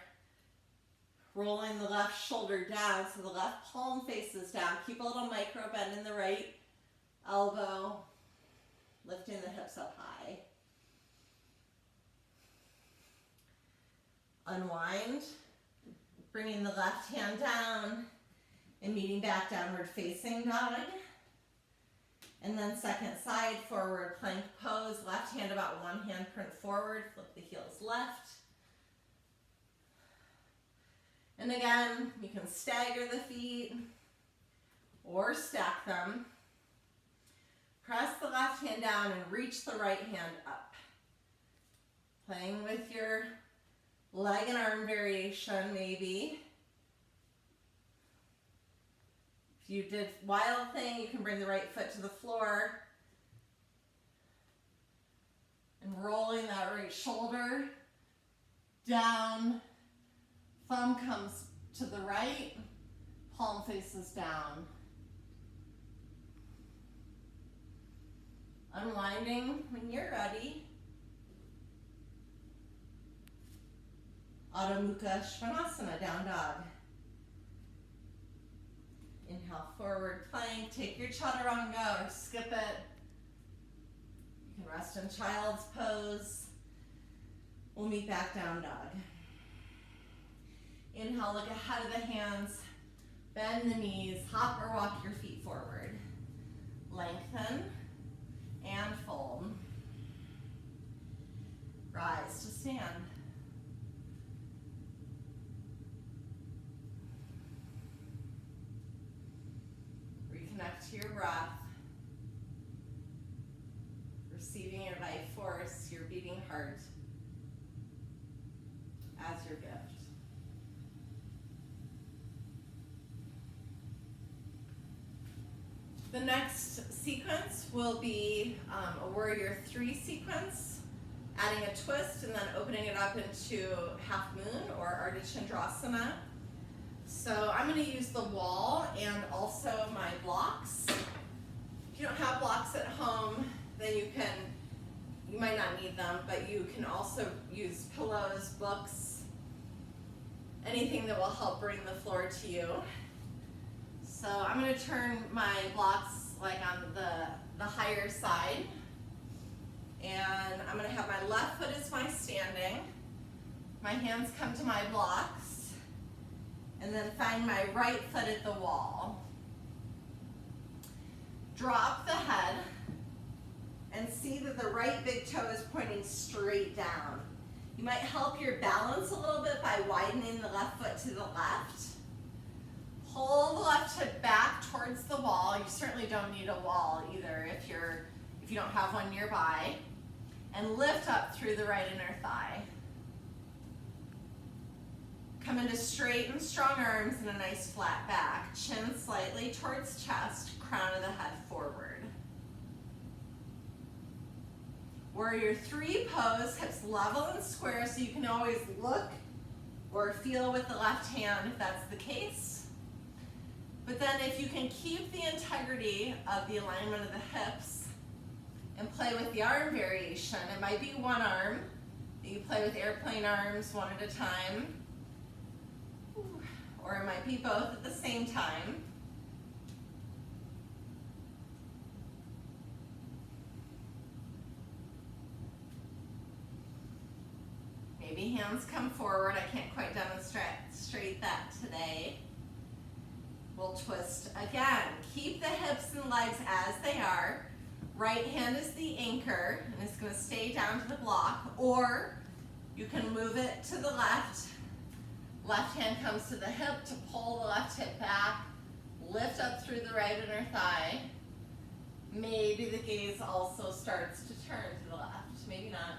Speaker 1: rolling the left shoulder down so the left palm faces down. Keep a little micro bend in the right elbow, lifting the hips up high. Unwind, bringing the left hand down and meeting back downward facing dog. And then second side, forward plank pose, left hand about one handprint forward, flip the heels left. And again, you can stagger the feet or stack them. Press the left hand down and reach the right hand up. Playing with your leg and arm variation maybe. If you did wild thing, you can bring the right foot to the floor and rolling that right shoulder down. Thumb comes to the right, palm faces down. Unwinding when you're ready. Adho Mukha Svanasana, down dog. Inhale, forward plank. Take your chaturanga or skip it. You can rest in child's pose. We'll meet back down dog. Inhale, look ahead of the hands. Bend the knees. Hop or walk your feet forward. Lengthen and fold. Rise to stand. Reconnect to your breath. Receiving your life force, your beating heart as your gift. The next sequence will be a Warrior 3 sequence, adding a twist and then opening it up into Half Moon or Ardha Chandrasana. So I'm going to use the wall and also my blocks. If you don't have blocks at home, then you might not need them, but you can also use pillows, books, anything that will help bring the floor to you. So I'm going to turn my blocks like on the higher side. And I'm going to have my left foot as my standing. My hands come to my blocks. And then find my right foot at the wall. Drop the head and see that the right big toe is pointing straight down. You might help your balance a little bit by widening the left foot to the left. Pull the left hip back towards the wall. You certainly don't need a wall either if you don't have one nearby. And lift up through the right inner thigh. Come into straight and strong arms and a nice flat back. Chin slightly towards chest, crown of the head forward. Warrior 3 pose, hips level and square, so you can always look or feel with the left hand if that's the case. But then if you can keep the integrity of the alignment of the hips and play with the arm variation, it might be one arm. You play with airplane arms one at a time, or it might be both at the same time. Maybe hands come forward. I can't quite demonstrate that today. We'll twist again. Keep the hips and legs as they are. Right hand is the anchor, and it's going to stay down to the block, or you can move it to the left. Left hand comes to the hip to pull the left hip back, lift up through the right inner thigh. Maybe the gaze also starts to turn to the left, maybe not.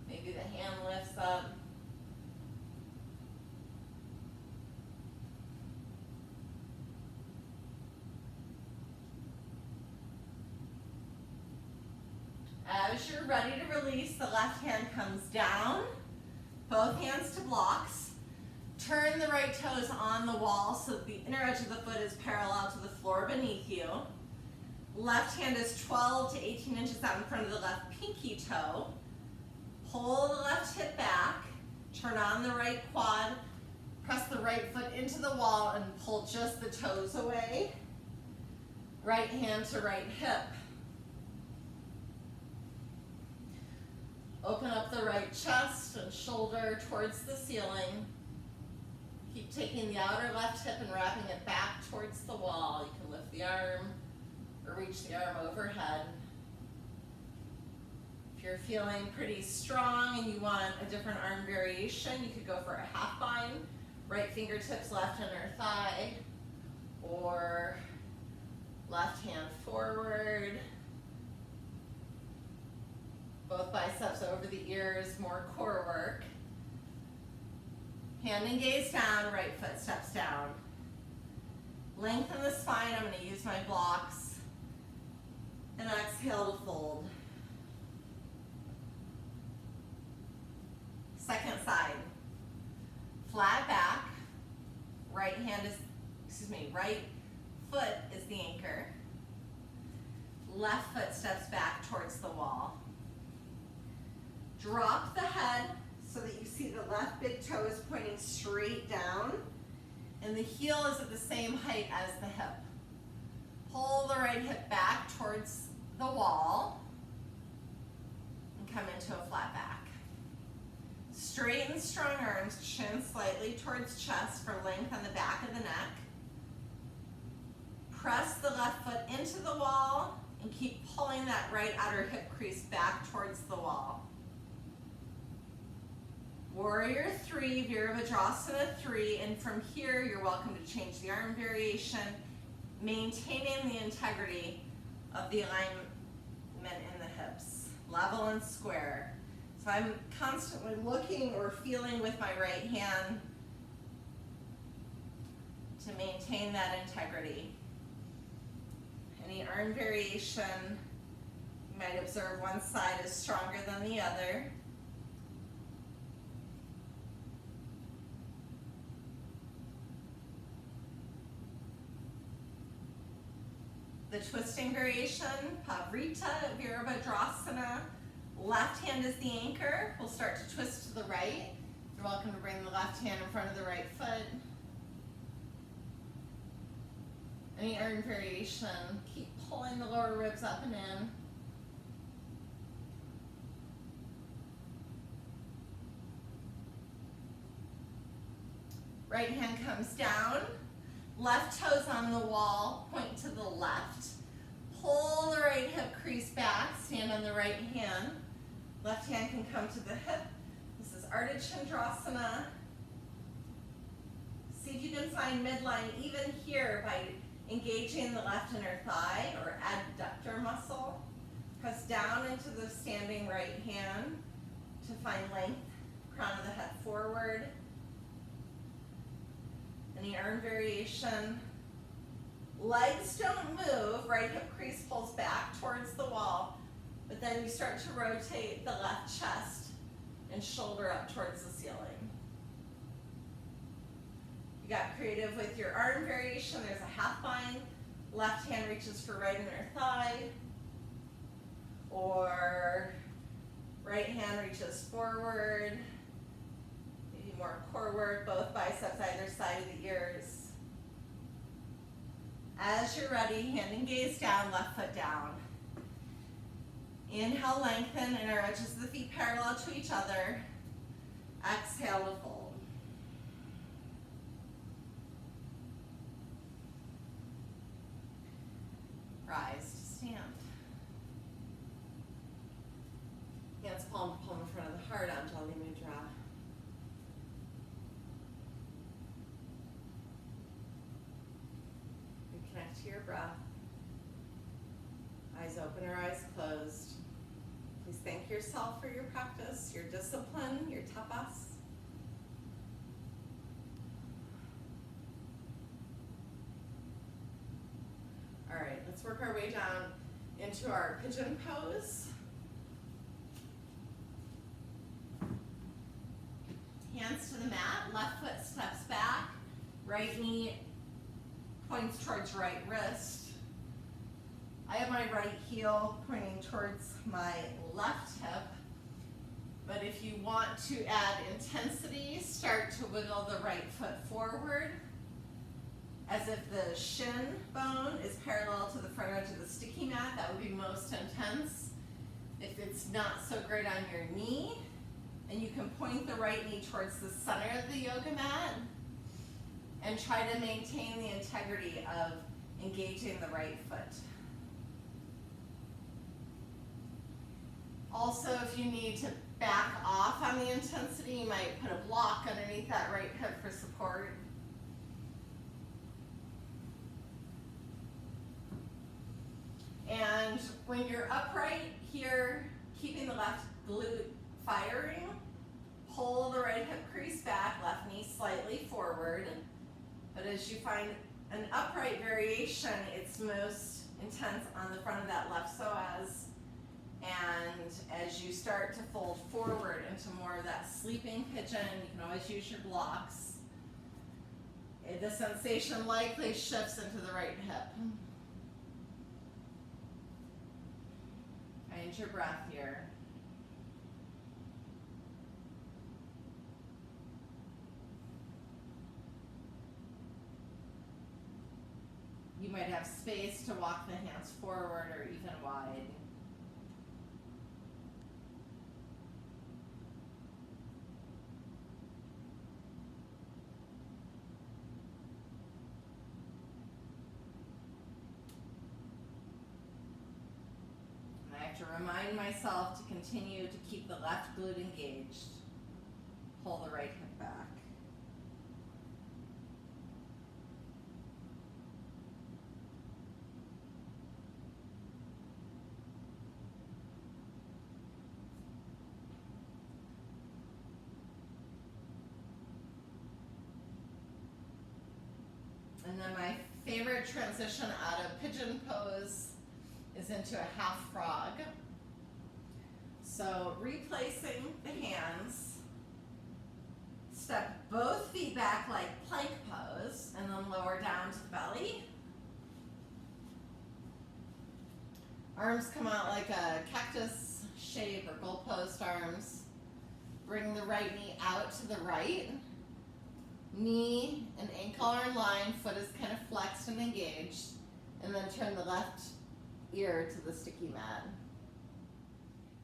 Speaker 1: Maybe the hand lifts up. As you're ready to release, the left hand comes down, both hands to blocks. Turn the right toes on the wall so that the inner edge of the foot is parallel to the floor beneath you. Left hand is 12 to 18 inches out in front of the left pinky toe. Pull the left hip back, turn on the right quad, press the right foot into the wall and pull just the toes away. Right hand to right hip. Open up the right chest and shoulder towards the ceiling. Keep taking the outer left hip and wrapping it back towards the wall. You can lift the arm or reach the arm overhead. If you're feeling pretty strong and you want a different arm variation, you could go for a half bind, right fingertips left inner thigh, or left hand forward. Both biceps over the ears, more core work. Hand and gaze down, right foot steps down. Lengthen the spine, I'm going to use my blocks. And exhale to fold. Second side. Flat back. Right foot is the anchor. Left foot steps back towards the wall. Drop the head so that you see the left big toe is pointing straight down and the heel is at the same height as the hip. Pull the right hip back towards the wall and come into a flat back. Straighten strong arms, chin slightly towards chest for length on the back of the neck. Press the left foot into the wall and keep pulling that right outer hip crease back towards the wall. Warrior 3, Virabhadrasana 3, and from here you're welcome to change the arm variation, maintaining the integrity of the alignment in the hips, level and square. So I'm constantly looking or feeling with my right hand to maintain that integrity. Any arm variation, you might observe one side is stronger than the other. The twisting variation, Pavrita, Virabhadrasana. Left hand is the anchor. We'll start to twist to the right. You're welcome to bring the left hand in front of the right foot. Any arm variation, keep pulling the lower ribs up and in. Right hand comes down. Left toes on the wall, point to the left. Pull the right hip crease back, stand on the right hand. Left hand can come to the hip. This is Ardha Chandrasana. See if you can find midline even here by engaging the left inner thigh or adductor muscle. Press down into the standing right hand to find length, crown of the head forward. Any arm variation. Legs don't move, right hip crease pulls back towards the wall. But then you start to rotate the left chest and shoulder up towards the ceiling. You got creative with your arm variation. There's a half bind. Left hand reaches for right inner thigh. Or right hand reaches forward. Maybe more core work, both biceps either side of the ears. As you're ready, hand and gaze down, left foot down. Inhale, lengthen, inner edges of the feet parallel to each other. Exhale to fold. Rise to stand. Hands palm to palm in front of the heart, Anjali Mudra. Reconnect to your breath. Eyes open or eyes closed. Please thank yourself for your practice, your discipline, your tapas. All right, let's work our way down into our pigeon pose. Hands to the mat, left foot steps back, right knee points towards right wrist. I have my right heel pointing towards my left hip, but if you want to add intensity, start to wiggle the right foot forward as if the shin bone is parallel to the front edge of the sticky mat. That would be most intense. If it's not so great on your knee, and you can point the right knee towards the center of the yoga mat and try to maintain the integrity of engaging the right foot. Also, if you need to back off on the intensity, you might put a block underneath that right hip for support. And when you're upright here, keeping the left glute firing, pull the right hip crease back, left knee slightly forward. But as you find an upright variation, it's most intense on the front of that left psoas. And as you start to fold forward into more of that sleeping pigeon, you can always use your blocks. The sensation likely shifts into the right hip. Find your breath here. You might have space to walk the hands forward or even wide. I have to remind myself to continue to keep the left glute engaged. Pull the right hip back. And then my favorite transition out of pigeon pose is into a half frog. So replacing the hands, step both feet back like plank pose, and then lower down to the belly. Arms come out like a cactus shape or goalpost arms. Bring the right knee out to the right. Knee and ankle are in line, foot is kind of flexed and engaged, and then turn the left ear to the sticky mat.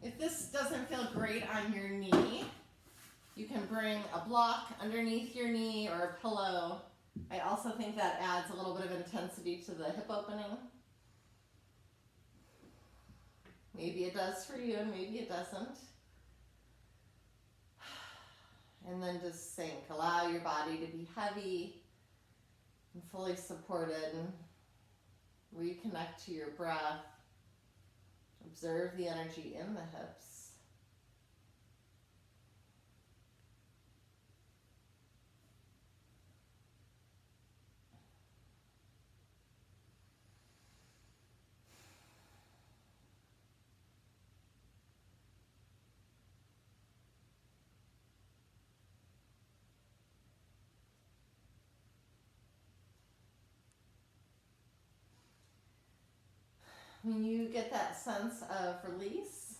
Speaker 1: If this doesn't feel great on your knee, you can bring a block underneath your knee or a pillow. I also think that adds a little bit of intensity to the hip opening. Maybe it does for you and maybe it doesn't. And then just sink. Allow your body to be heavy and fully supported. Reconnect to your breath. Observe the energy in the hips. When you get that sense of release,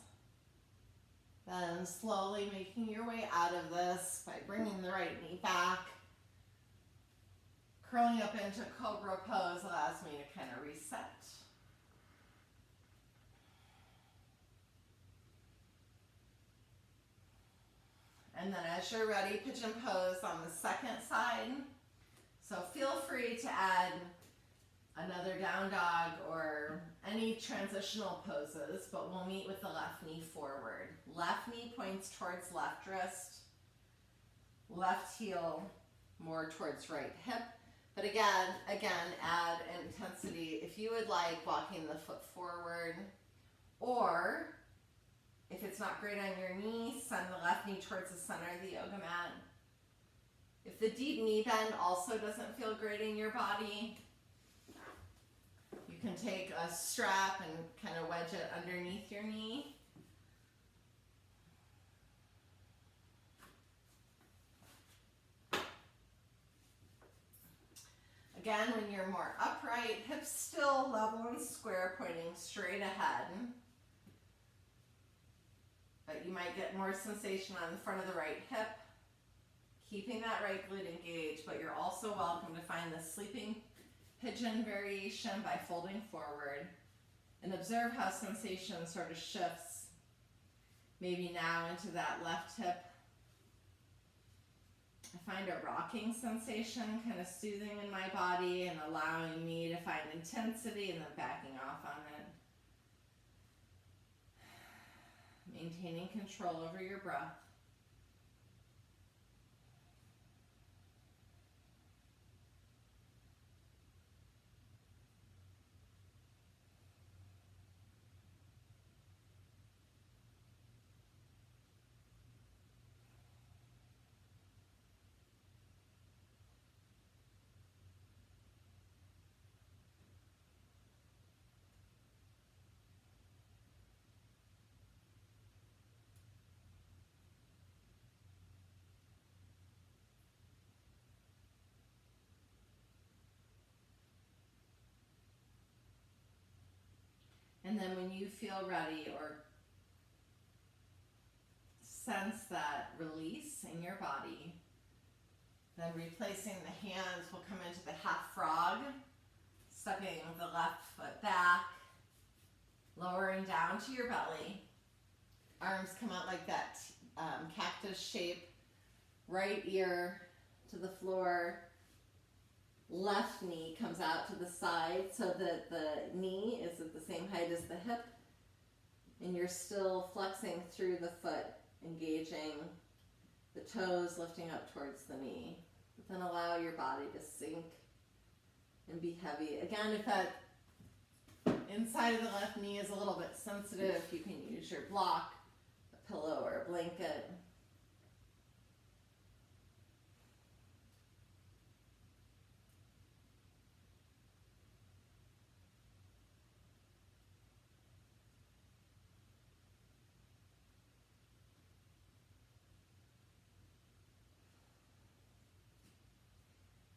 Speaker 1: then slowly making your way out of this by bringing the right knee back. Curling up into Cobra pose allows me to kind of reset. And then as you're ready, Pigeon pose on the second side. So feel free to add another down dog or any transitional poses, but we'll meet with the left knee forward. Left knee points towards left wrist, left heel more towards right hip. But again, add intensity. If you would like walking the foot forward, or if it's not great on your knee, send the left knee towards the center of the yoga mat. If the deep knee bend also doesn't feel great in your body, you can take a strap and kind of wedge it underneath your knee. Again, when you're more upright, hips still level and square, pointing straight ahead. But you might get more sensation on the front of the right hip, keeping that right glute engaged, but you're also welcome to find the sleeping pigeon variation by folding forward and observe how sensation sort of shifts, maybe now into that left hip. I find a rocking sensation kind of soothing in my body and allowing me to find intensity and then backing off on it. Maintaining control over your breath. And then when you feel ready or sense that release in your body, then replacing the hands will come into the half frog, stepping the left foot back, lowering down to your belly. Arms come out like that cactus shape, right ear to the floor. Left knee comes out to the side so that the knee is at the same height as the hip, and you're still flexing through the foot, engaging the toes, lifting up towards the knee. But then allow your body to sink and be heavy. Again, if that inside of the left knee is a little bit sensitive, you can use your block, a pillow, or a blanket.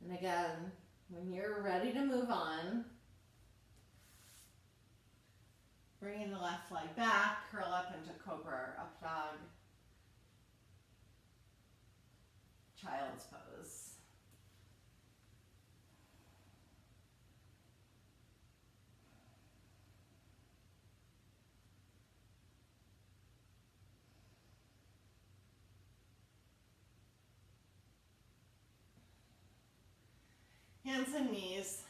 Speaker 1: And again, when you're ready to move on, bringing the left leg back, curl up into Cobra or up dog, child's pose. Hands and knees.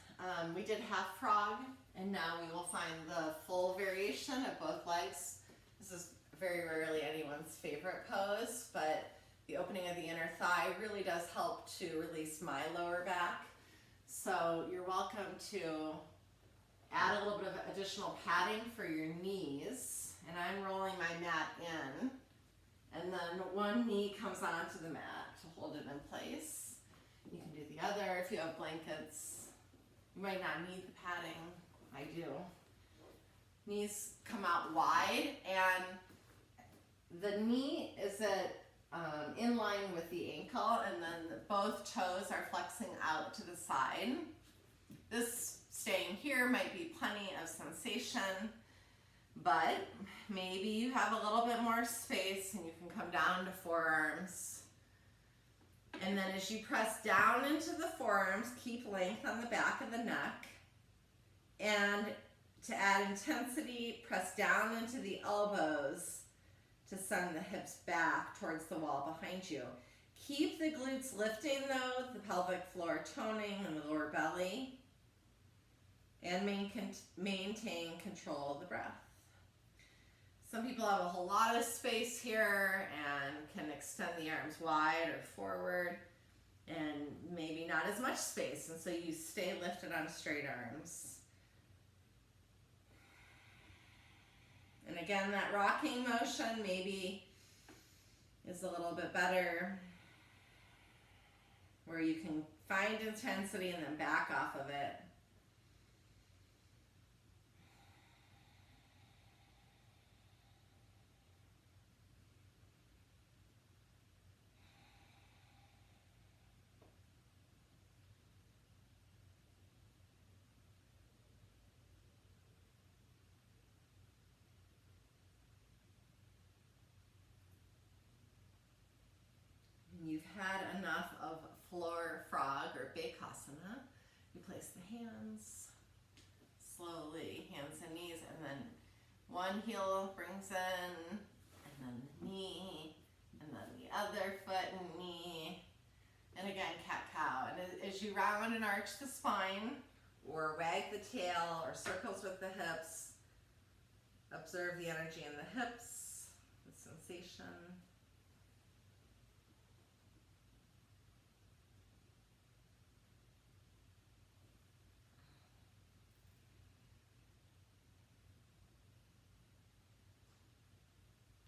Speaker 1: We did half frog, and now we will find the full variation of both legs. This is very rarely anyone's favorite pose, but the opening of the inner thigh really does help to release my lower back. So you're welcome to add a little bit of additional padding for your knees, and I'm rolling my mat in, and then one knee comes onto the mat to hold it in place. You can do the other if you have blankets. You might not need the padding. I do. Knees come out wide, and the knee is in line with the ankle, and then both toes are flexing out to the side. This staying here might be plenty of sensation, but maybe you have a little bit more space and you can come down to forearms. And then as you press down into the forearms, keep length on the back of the neck. And to add intensity, press down into the elbows to send the hips back towards the wall behind you. Keep the glutes lifting though, the pelvic floor toning and the lower belly. And maintain control of the breath. Some people have a whole lot of space here and can extend the arms wide or forward, and maybe not as much space, and so you stay lifted on straight arms. And again, that rocking motion maybe is a little bit better, where you can find intensity and then back off of it. You've had enough of floor frog or Bakasana. You place the hands slowly, hands and knees, and then one heel brings in, and then the knee, and then the other foot and knee, and again, cat-cow. And as you round and arch the spine, or wag the tail, or circles with the hips, observe the energy in the hips, the sensation.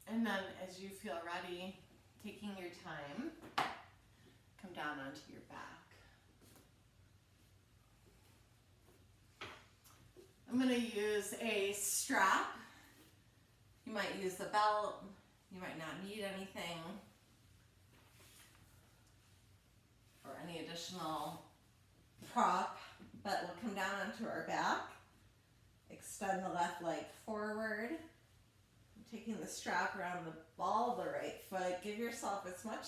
Speaker 1: And then as you feel ready, taking your time, come down onto your back. I'm going to use a strap. You might use a belt. You might not need anything or any additional prop, but we'll come down onto our back. Extend the left leg forward. Taking the strap around the ball of the right foot, give yourself as much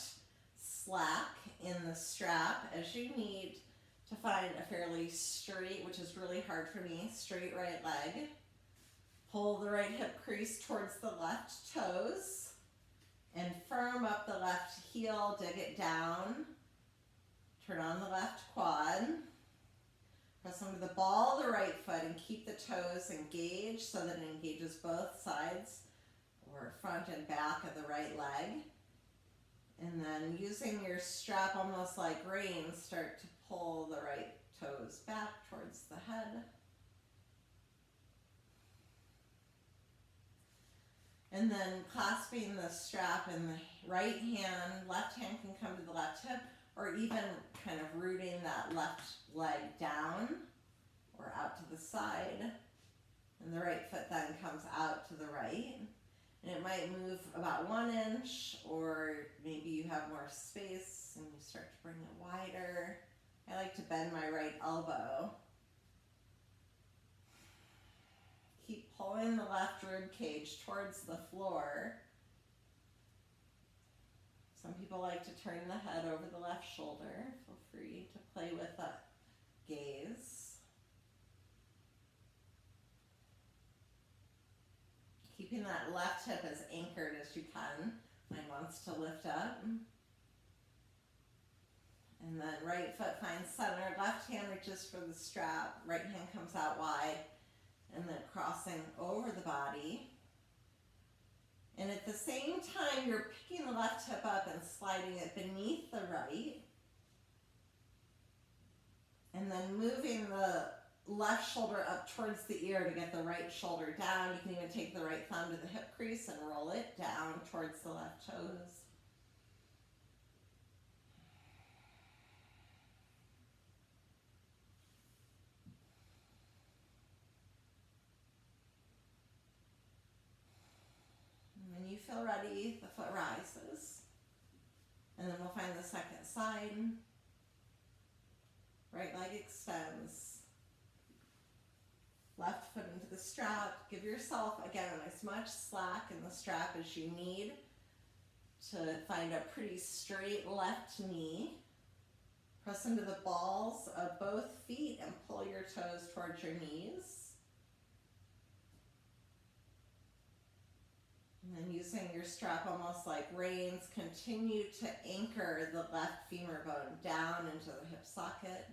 Speaker 1: slack in the strap as you need to find a fairly straight, which is really hard for me, straight right leg. Pull the right hip crease towards the left toes and firm up the left heel, dig it down. Turn on the left quad. Press under the ball of the right foot and keep the toes engaged so that it engages both sides, or front and back of the right leg. And then using your strap almost like reins, start to pull the right toes back towards the head. And then clasping the strap in the right hand, left hand can come to the left hip, or even kind of rooting that left leg down or out to the side. And the right foot then comes out to the right. And it might move about 1 inch, or maybe you have more space and you start to bring it wider. I like to bend my right elbow. Keep pulling the left rib cage towards the floor. Some people like to turn the head over the left shoulder. Feel free to play with that gaze. Keeping that left hip as anchored as you can. Mine wants to lift up. And then right foot finds center. Left hand reaches for the strap. Right hand comes out wide. And then crossing over the body. And at the same time, you're picking the left hip up and sliding it beneath the right. And then moving the left shoulder up towards the ear to get the right shoulder down. You can even take the right thumb to the hip crease and roll it down towards the left toes. And when you feel ready, the foot rises. And then we'll find the second side. Right leg extends. strap. Give yourself, again, as much slack in the strap as you need to find a pretty straight left knee. Press into the balls of both feet and pull your toes towards your knees. And then using your strap almost like reins, continue to anchor the left femur bone down into the hip socket.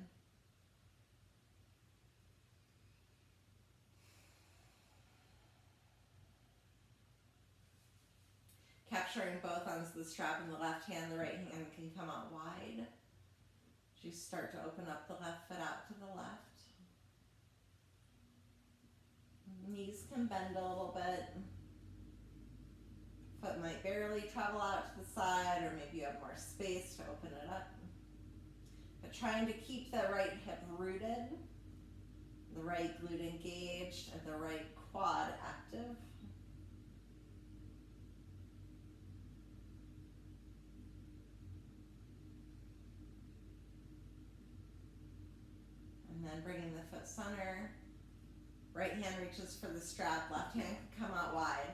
Speaker 1: Capturing both ends of the strap in the left hand, the right hand can come out wide. As you start to open up the left foot out to the left. Knees can bend a little bit. Foot might barely travel out to the side, or maybe you have more space to open it up. But trying to keep the right hip rooted, the right glute engaged, and the right quad active. And then bringing the foot center. Right hand reaches for the strap, left hand can come out wide.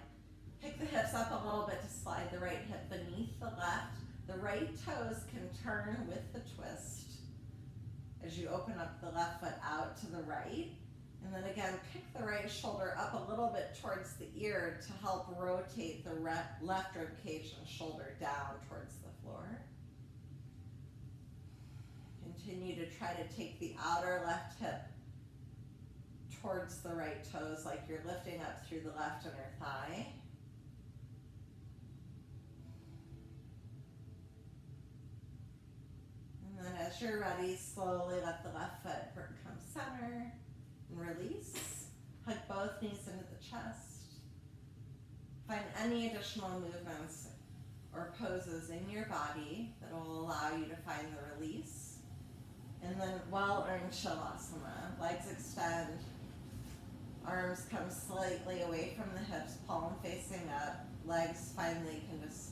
Speaker 1: Pick the hips up a little bit to slide the right hip beneath the left. The right toes can turn with the twist as you open up the left foot out to the right. And then again, pick the right shoulder up a little bit towards the ear to help rotate the left rib cage and shoulder down towards the floor. Continue to try to take the outer left hip towards the right toes like you're lifting up through the left inner thigh. And then as you're ready, slowly let the left foot come center and release. Hug both knees into the chest. Find any additional movements or poses in your body that will allow you to find the release. And then well-earned Shavasana. Legs extend. Arms come slightly away from the hips, palm facing up. Legs finally can just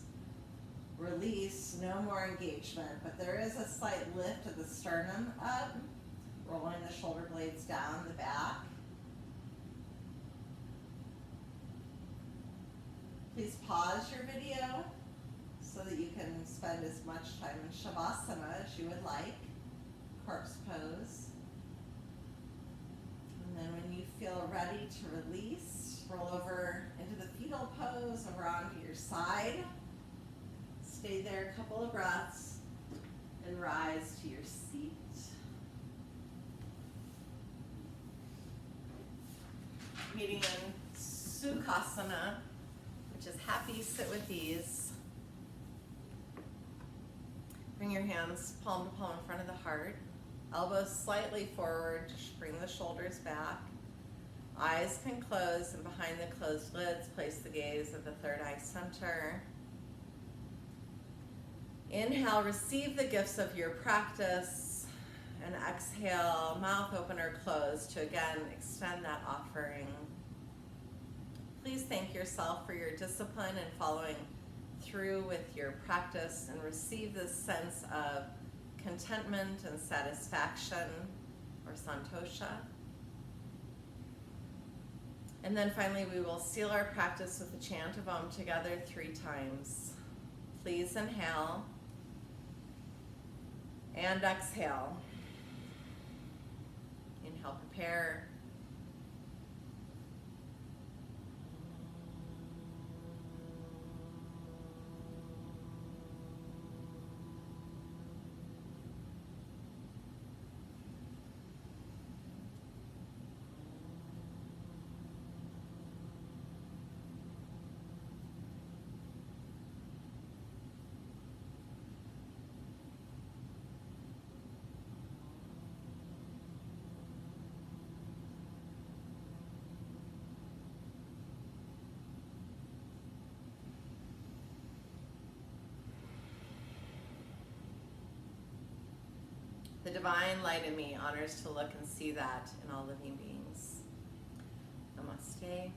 Speaker 1: release, no more engagement, but there is a slight lift of the sternum up, rolling the shoulder blades down the back. Please pause your video so that you can spend as much time in Shavasana as you would like, corpse pose. And then when you feel ready to release, roll over into the fetal pose, over onto your side. Stay there a couple of breaths and rise to your seat. Meeting in Sukhasana, which is happy sit with ease. Bring your hands palm to palm in front of the heart. Elbows slightly forward, just bring the shoulders back. Eyes can close, and behind the closed lids, place the gaze at the third eye center. Inhale, receive the gifts of your practice, and exhale, mouth open or closed, to again extend that offering. Please thank yourself for your discipline and following through with your practice, and receive this sense of contentment and satisfaction, or santosha. And then finally, we will seal our practice with the chant of Om together 3 times. Please inhale and exhale. Inhale, prepare. The divine light in me honors to look and see that in all living beings. Namaste.